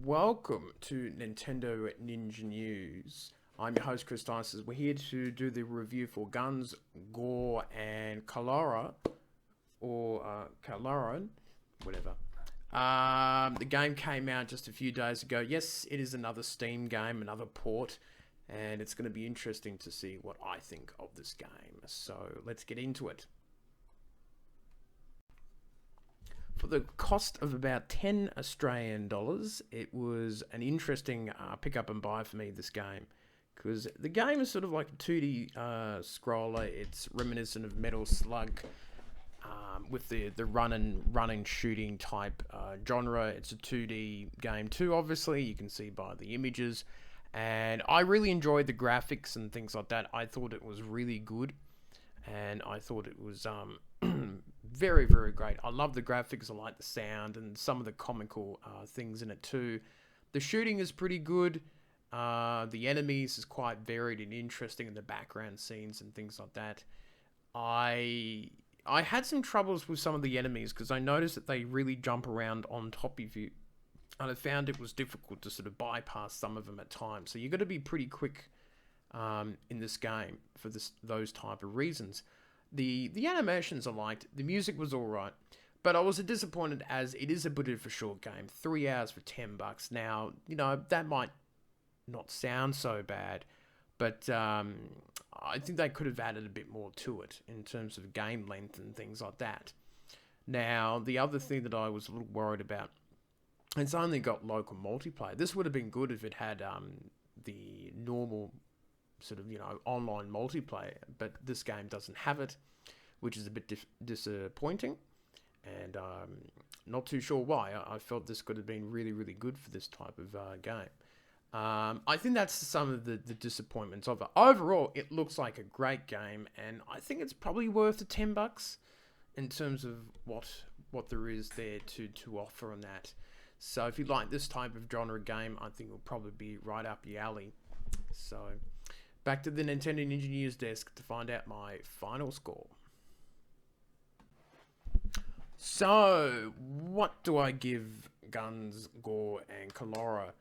Welcome to Nintendo Ninja News. I'm your host, Chris Dices. We're here to do the review for Guns, Gore, and Kalara, or Kalaran, whatever. The game came out just a few days ago. Yes, it is another Steam game, another port, and it's going to be interesting to see what I think of this game. So let's get into it. For the cost of about 10 Australian dollars, it was an interesting pick up and buy for me, this game. Because the game is sort of like a 2D scroller. It's reminiscent of Metal Slug with the run and shooting type genre. It's a 2D game too, obviously. You can see by the images. And I really enjoyed the graphics and things like that. I thought it was really good. And I thought it was very, very great. I love the graphics, I like the sound, and some of the comical things in it too. The shooting is pretty good. The enemies is quite varied and interesting in the background scenes and things like that. I had some troubles with some of the enemies because I noticed that they really jump around on top of you. And I found it was difficult to sort of bypass some of them at times. So you've got to be pretty quick in this game for those type of reasons. The animations I liked, the music was alright, but I was disappointed as it is a bit of a short game. 3 hours for $10. Now, you know, that might not sound so bad, but I think they could have added a bit more to it in terms of game length and things like that. Now, the other thing that I was a little worried about, it's only got local multiplayer. This would have been good if it had the normal sort of, you know, online multiplayer, but this game doesn't have it, which is a bit disappointing, and not too sure why. I felt this could have been really, really good for this type of game. I think that's some of the disappointments of it. Overall, it looks like a great game, and I think it's probably worth the $10 in terms of what there is there to offer on that. So if you like this type of genre game, I think it'll probably be right up your alley. So back to the Nintendo Ninja News desk to find out my final score. So, what do I give Guns, Gore, and Kalara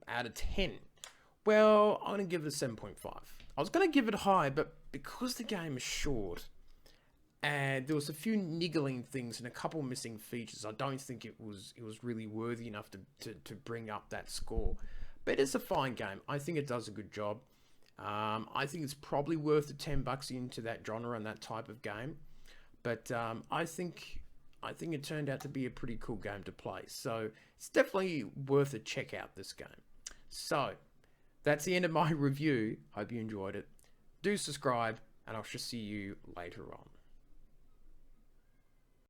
out of 10? Well, I'm going to give it a 7.5. I was going to give it high, but because the game is short, and there was a few niggling things and a couple missing features, I don't think it was really worthy enough to bring up that score. But it's a fine game. I think it does a good job. I think it's probably worth the $10 into that genre and that type of game. But I think it turned out to be a pretty cool game to play. So it's definitely worth a check out, this game. So that's the end of my review. Hope you enjoyed it. Do subscribe, and I shall see you later on.